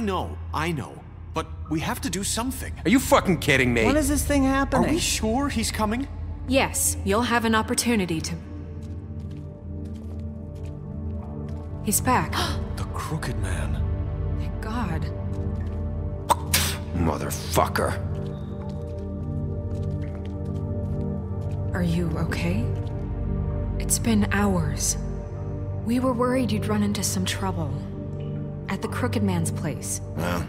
I know. But we have to do something. Are you fucking kidding me? When is this thing happening? Are we sure he's coming? Yes, you'll have an opportunity to... He's back. The Crooked Man. Thank God. Motherfucker. Are you okay? It's been hours. We were worried you'd run into some trouble. At the Crooked Man's place. Well,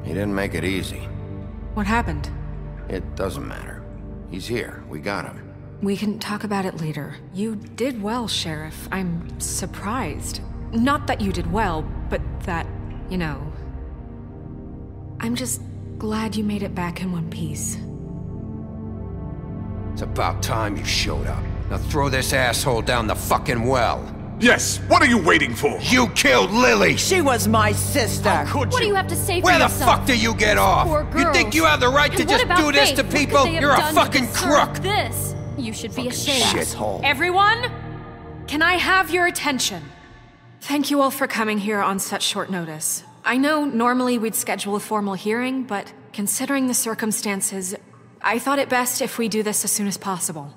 he didn't make it easy. What happened? It doesn't matter. He's here. We got him. We can talk about it later. You did well, Sheriff. I'm surprised. Not that you did well, but that, you know... I'm just glad you made it back in one piece. It's about time you showed up. Now throw this asshole down the fucking well. Yes, what are you waiting for? You killed Lily! She was my sister! How could What do you? you have to say for Where the yourself? fuck do you get off? Poor You think girls. you have the right to And just what about do this Faith? to What could people? they have You're a done to fucking deserve crook! This. You should be ashamed. Shithole. Everyone, can I have your attention? Thank you all for coming here on such short notice. I know normally we'd schedule a formal hearing, but considering the circumstances, I thought it best if we do this as soon as possible.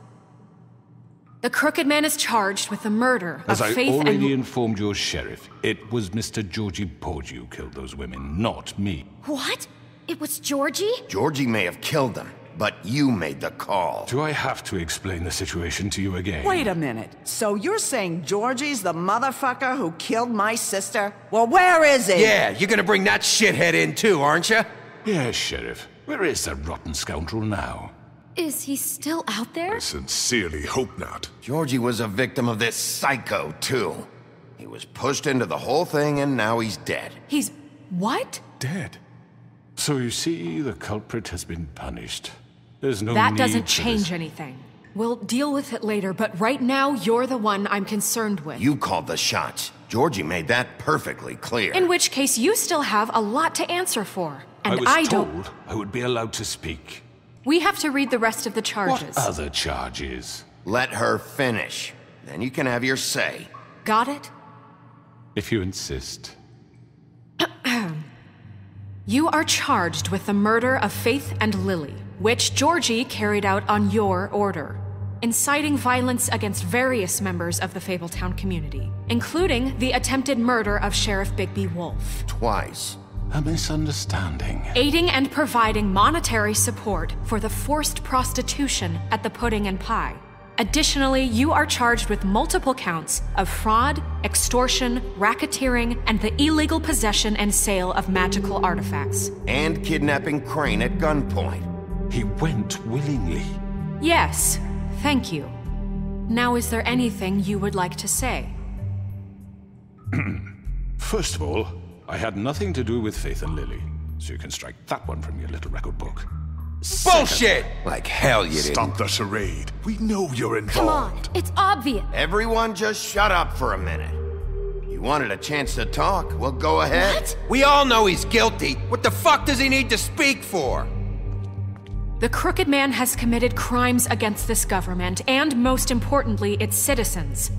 The Crooked Man is charged with the murder of As I Faith already and... informed your sheriff, it was Mr. Georgie Porgy who killed those women, not me. What? It was Georgie? Georgie may have killed them, but you made the call. Do I have to explain the situation to you again? Wait a minute. So you're saying Georgie's the motherfucker who killed my sister? Well, where is he? Yeah, you're gonna bring that shithead in too, aren't you? Yes, Sheriff. Where is that rotten scoundrel now? Is he still out there? I sincerely hope not. Georgie was a victim of this psycho, too. He was pushed into the whole thing, and now he's dead. He's... what? Dead. So you see, the culprit has been punished. There's no That need doesn't for change this. anything. We'll deal with it later, but right now, you're the one I'm concerned with. You called the shots. Georgie made that perfectly clear. In which case, you still have a lot to answer for. And I was don't... told I would be allowed to speak. We have to read the rest of the charges. What other charges? Let her finish. Then you can have your say. Got it? If you insist. You are charged with the murder of Faith and Lily, which Georgie carried out on your order, inciting violence against various members of the Fabletown community, including the attempted murder of Sheriff Bigby Wolf. Twice. A misunderstanding. Aiding and providing monetary support for the forced prostitution at the Pudding and Pie. Additionally, you are charged with multiple counts of fraud, extortion, racketeering, and the illegal possession and sale of magical artifacts. And kidnapping Crane at gunpoint. He went willingly. Yes, thank you. Now, is there anything you would like to say? First of all, I had nothing to do with Faith and Lily, so you can strike that one from your little record book. Bullshit! Like hell you didn't. Stop the charade. We know you're involved. Come on, it's obvious. Everyone just shut up for a minute. You wanted a chance to talk? Well, go ahead. What? We all know he's guilty. What the fuck does he need to speak for? The Crooked Man has committed crimes against this government and, most importantly, its citizens.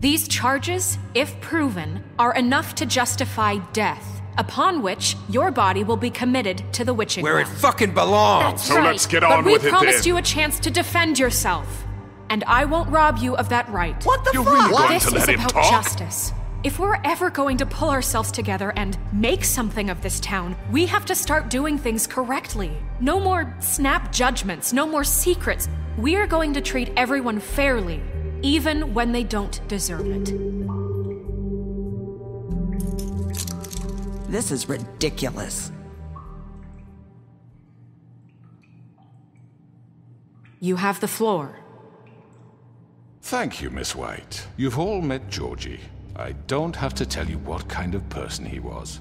These charges, if proven, are enough to justify death, upon which your body will be committed to the witching Where it ground. fucking belongs. That's So right. let's get But on we with it promised then. you a chance to defend yourself, and I won't rob you of that right. What the You're fuck? really going This to is let him about talk? justice. If we're ever going to pull ourselves together and make something of this town, we have to start doing things correctly. No more snap judgments, no more secrets. We are going to treat everyone fairly, even when they don't deserve it. This is ridiculous. You have the floor. Thank you, Miss White. You've all met Georgie. I don't have to tell you what kind of person he was.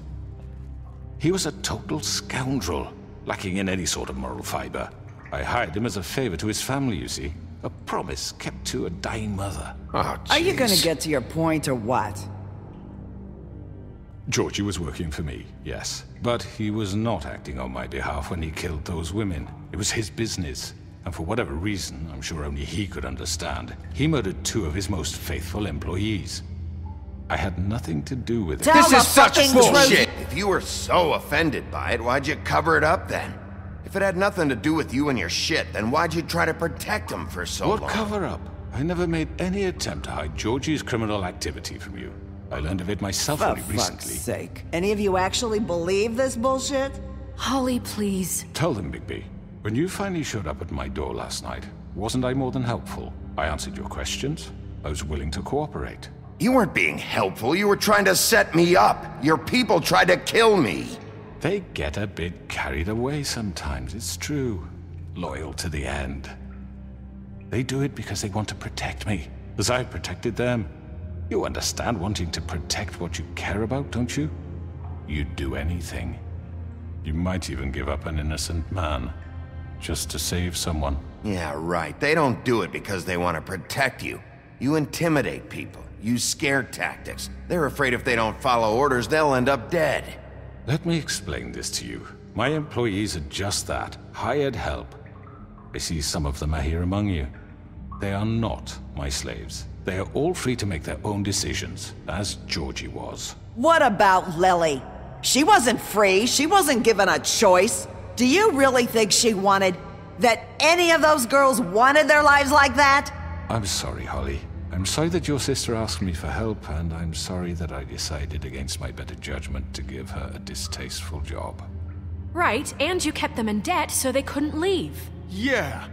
He was a total scoundrel, lacking in any sort of moral fiber. I hired him as a favor to his family, you see. A promise kept to a dying mother. Oh, Are you gonna jeez. get to your point or what? Georgie was working for me, yes. But he was not acting on my behalf when he killed those women. It was his business. And for whatever reason, I'm sure only he could understand, he murdered two of his most faithful employees. I had nothing to do with it. Tell This the is such fucking bullshit! truth. If you were so offended by it, why'd you cover it up then? If it had nothing to do with you and your shit, then why'd you try to protect him for so long? What cover-up? I never made any attempt to hide Georgie's criminal activity from you. I learned of it myself For only fuck's recently. sake. Any of you actually believe this bullshit? Holly, please. Tell them, Bigby. When you finally showed up at my door last night, wasn't I more than helpful? I answered your questions. I was willing to cooperate. You weren't being helpful, you were trying to set me up. Your people tried to kill me. They get a bit carried away sometimes, it's true. Loyal to the end. They do it because they want to protect me, as I've protected them. You understand wanting to protect what you care about, don't you? You'd do anything. You might even give up an innocent man, just to save someone. Yeah, right. They don't do it because they want to protect you. You intimidate people, use scare tactics. They're afraid if they don't follow orders, they'll end up dead. Let me explain this to you. My employees are just that, hired help. I see some of them are here among you. They are not my slaves. They are all free to make their own decisions, as Georgie was. What about Lily? She wasn't free. She wasn't given a choice. Do you really think she wanted... that any of those girls wanted their lives like that? I'm sorry, Holly. I'm sorry that your sister asked me for help, and I'm sorry that I decided against my better judgment to give her a distasteful job. Right, and you kept them in debt so they couldn't leave. Yeah.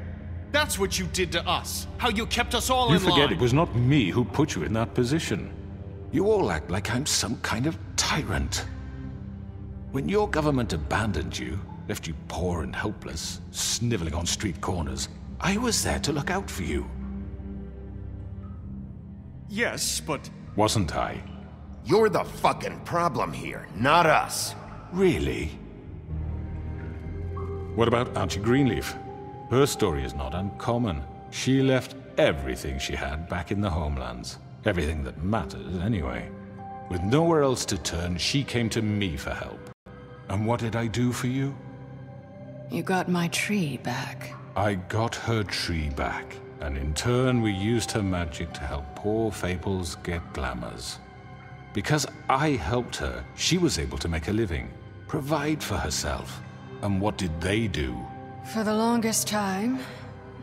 That's what you did to us. How you kept us all You in line. forget it was not me who put you in that position. You all act like I'm some kind of tyrant. When your government abandoned you, left you poor and helpless, sniveling on street corners, I was there to look out for you. Yes, but... Wasn't I? You're the fucking problem here, not us. Really? What about Auntie Greenleaf? Her story is not uncommon. She left everything she had back in the homelands. Everything that matters, anyway. With nowhere else to turn, she came to me for help. And what did I do for you? You got my tree back. I got her tree back, and in turn we used her magic to help poor Fables get glamours. Because I helped her, she was able to make a living, provide for herself. And what did they do? For the longest time,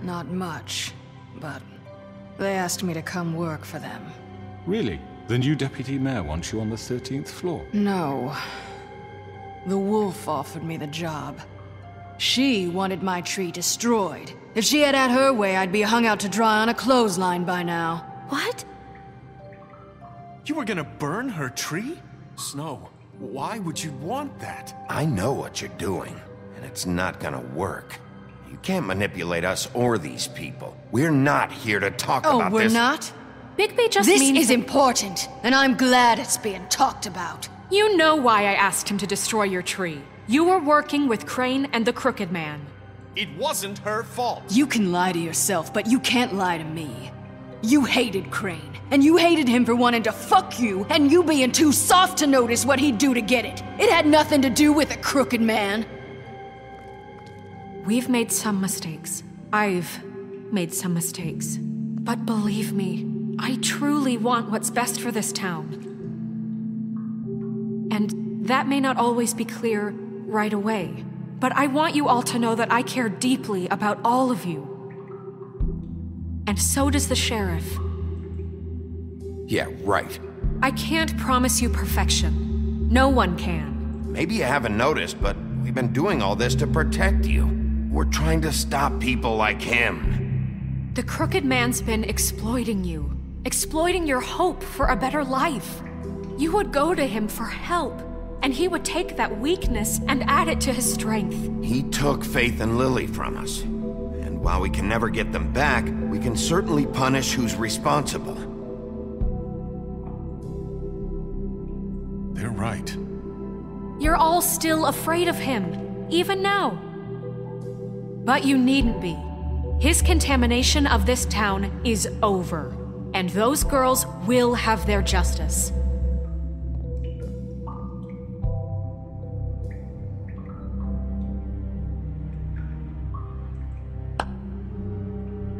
not much, but they asked me to come work for them. Really? The new deputy mayor wants you on the 13th floor? No. The wolf offered me the job. She wanted my tree destroyed. If she had her way, I'd be hung out to dry on a clothesline by now. What? You were gonna burn her tree? Snow, why would you want that? I know what you're doing, and it's not gonna work. You can't manipulate us or these people. We're not here to talk about Oh, we're this. not? Bigby just This means... is important, and I'm glad it's being talked about. You know why I asked him to destroy your tree. You were working with Crane and the Crooked Man. It wasn't her fault. You can lie to yourself, but you can't lie to me. You hated Crane, and you hated him for wanting to fuck you, and you being too soft to notice what he'd do to get it. It had nothing to do with the Crooked Man. We've made some mistakes. I've made some mistakes. But believe me, I truly want what's best for this town. And that may not always be clear right away. But I want you all to know that I care deeply about all of you. And so does the sheriff. Yeah, right. I can't promise you perfection. No one can. Maybe you haven't noticed, but we've been doing all this to protect you. We're trying to stop people like him. The Crooked Man's been exploiting you. Exploiting your hope for a better life. You would go to him for help, and he would take that weakness and add it to his strength. He took Faith and Lily from us. And while we can never get them back, we can certainly punish who's responsible. They're right. You're all still afraid of him, even now. But you needn't be. His contamination of this town is over, and those girls will have their justice.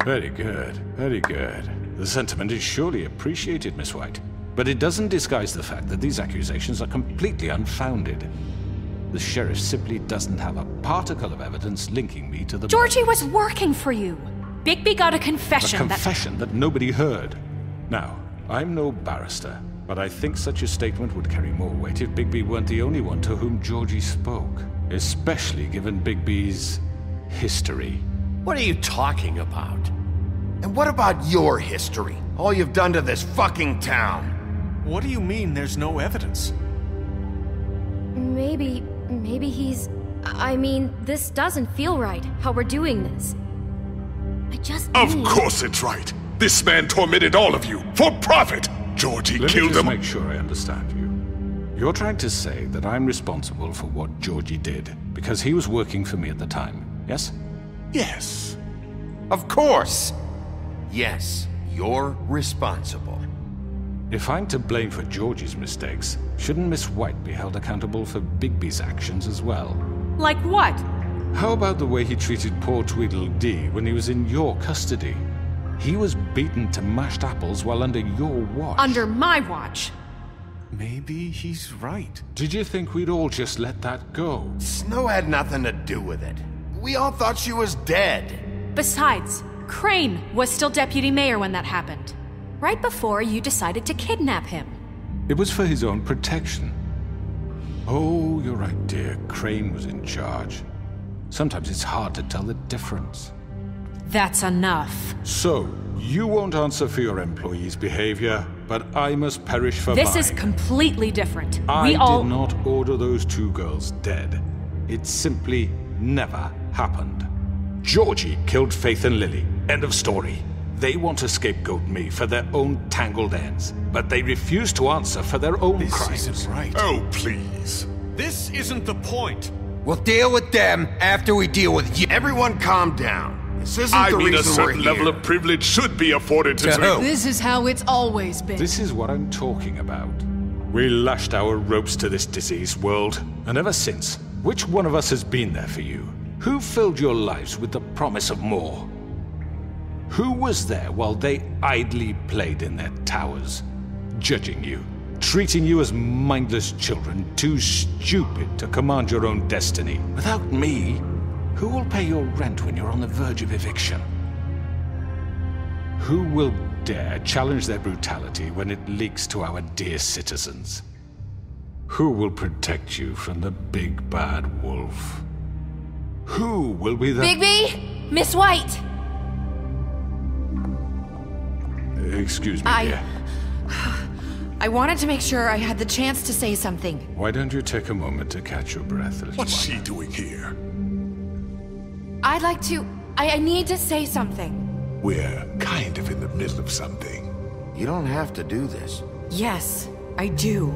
Very good, very good. The sentiment is surely appreciated, Miss White. But it doesn't disguise the fact that these accusations are completely unfounded. The sheriff simply doesn't have a particle of evidence linking me to the... Georgie was working for you. Bigby got a confession. A confession that nobody heard. Now, I'm no barrister, but I think such a statement would carry more weight if Bigby weren't the only one to whom Georgie spoke. Especially given Bigby's history. What are you talking about? And what about your history? All you've done to this fucking town? What do you mean there's no evidence? Maybe he's... I mean, this doesn't feel right, how we're doing this. I just Of course it's right. This man tormented all of you, for profit! Georgie killed Let him. me just make sure I understand you. You're trying to say that I'm responsible for what Georgie did, because he was working for me at the time, yes? Yes. Of course! Yes, you're responsible. If I'm to blame for Georgie's mistakes, shouldn't Miss White be held accountable for Bigby's actions as well? Like what? How about the way he treated poor Tweedledee when he was in your custody? He was beaten to mashed apples while under your watch. Under my watch. Maybe he's right. Did you think we'd all just let that go? Snow had nothing to do with it. We all thought she was dead. Besides, Crane was still deputy mayor when that happened. Right before you decided to kidnap him. It was for his own protection. Oh, you're right, dear. Crane was in charge. Sometimes it's hard to tell the difference. That's enough. So, you won't answer for your employees' behavior, but I must perish for mine. This is completely different. I did not order those two girls dead. It simply never happened. Georgie killed Faith and Lily. End of story. They want to scapegoat me for their own tangled ends, but they refuse to answer for their own crimes. This isn't right. Oh, please. This isn't the point. We'll deal with them after we deal with you. Everyone calm down. This isn't I the mean, a reason we're certain here. level of privilege should be afforded to... To who? This is how it's always been. This is what I'm talking about. We lashed our ropes to this diseased world, and ever since, which one of us has been there for you? Who filled your lives with the promise of more? Who was there while they idly played in their towers, judging you, treating you as mindless children, too stupid to command your own destiny? Without me, who will pay your rent when you're on the verge of eviction? Who will dare challenge their brutality when it leaks to our dear citizens? Who will protect you from the big bad wolf? Who will be the... Bigby! Miss White! Excuse me, dear. I wanted to make sure I had the chance to say something. Why don't you take a moment to catch your breath, little What's one? she doing here? I'd like to... I need to say something. We're kind of in the middle of something. You don't have to do this. Yes, I do.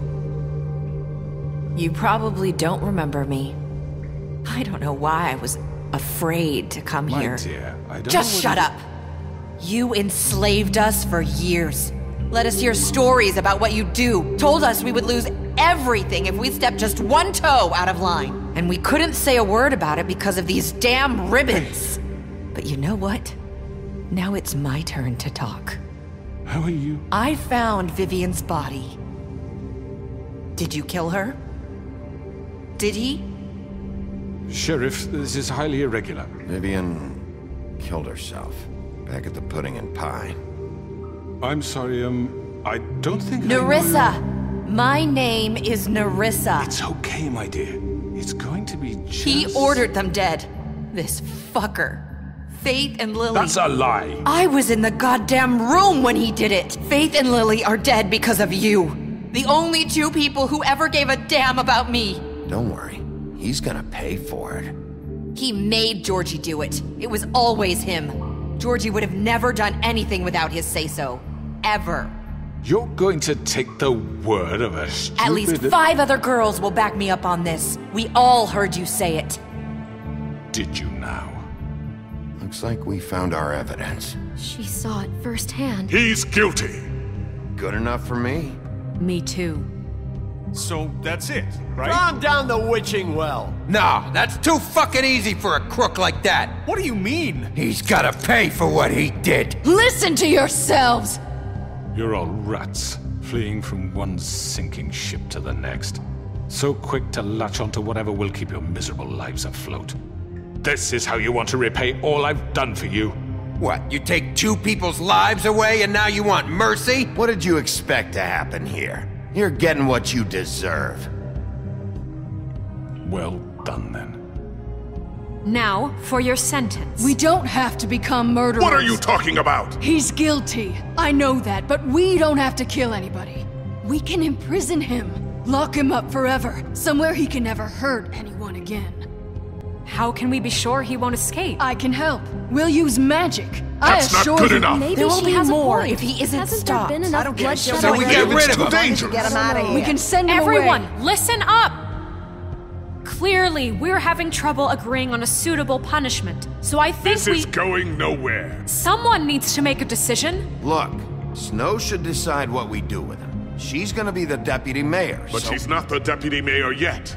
You probably don't remember me. I don't know why I was afraid to come My here. dear, I don't Just know shut up. You enslaved us for years. Let us hear stories about what you do. Told us we would lose everything if we stepped just one toe out of line. And we couldn't say a word about it because of these damn ribbons. But you know what? Now it's my turn to talk. How are you? I found Vivian's body. Did you kill her? Did he? Sheriff, this is highly irregular. Vivian killed herself back at the Pudding and Pie. I'm sorry, I don't think Nerissa! My name is Nerissa. It's okay, my dear. It's going to be just... He ordered them dead. This fucker. Faith and Lily. That's a lie. I was in the goddamn room when he did it. Faith and Lily are dead because of you. The only two people who ever gave a damn about me. Don't worry. He's gonna pay for it. He made Georgie do it. It was always him. Georgie would have never done anything without his say-so. Ever. You're going to take the word of a stupid... At least 5 other girls will back me up on this. We all heard you say it. Did you now? Looks like we found our evidence. She saw it firsthand. He's guilty. Good enough for me. Me too. So that's it, right? Calm down the witching well. No, that's too fucking easy for a crook like that. What do you mean? He's gotta pay for what he did. Listen to yourselves! You're all rats. fleeing from one sinking ship to the next. So quick to latch onto whatever will keep your miserable lives afloat. This is how you want to repay all I've done for you? What, you take 2 people's lives away and now you want mercy? What did you expect to happen here? You're getting what you deserve. Well done, then. Now, for your sentence. We don't have to become murderers. What are you talking about? He's guilty. I know that, but we don't have to kill anybody. We can imprison him. Lock him up forever. Somewhere he can never hurt anyone again. How can we be sure he won't escape? I can help. We'll use magic. That's not good enough. Maybe There will she be has more a point. if he isn't Hasn't stopped. there been enough I don't get bloodshed? So we get rid of him. Dangerous. Get him out of here. We can send him Everyone, away. listen up! Clearly, we're having trouble agreeing on a suitable punishment, so I think This is going nowhere. Someone needs to make a decision. Look, Snow should decide what we do with him. She's gonna be the deputy mayor, But so... she's not the deputy mayor yet.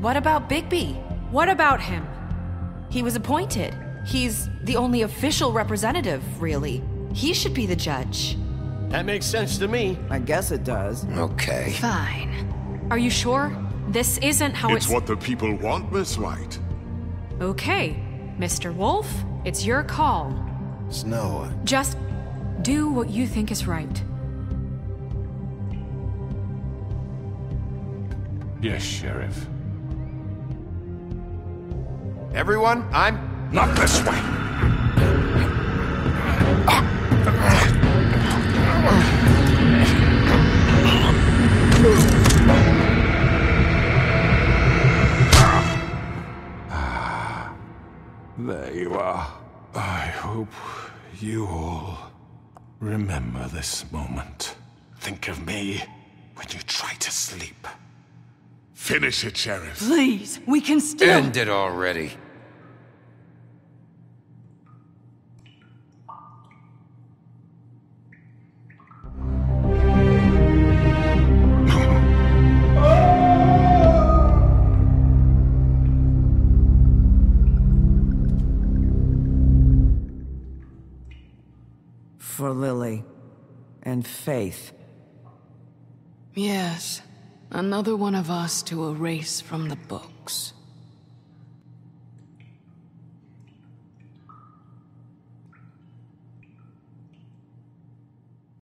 What about Bigby? What about him? He was appointed. He's the only official representative, really. He should be the judge. That makes sense to me. I guess it does. Okay. Fine. Are you sure? This isn't how It's what the people want, Miss White. Okay, Mr. Wolf, it's your call. Snow, Just do what you think is right. Yes, Sheriff. everyone, I'm... Not this way! There you are. I hope you all remember this moment. Think of me when you try to sleep. Finish it, Sheriff. Please, we can still... End it already. For Lily and Faith. Yes, another one of us to erase from the books.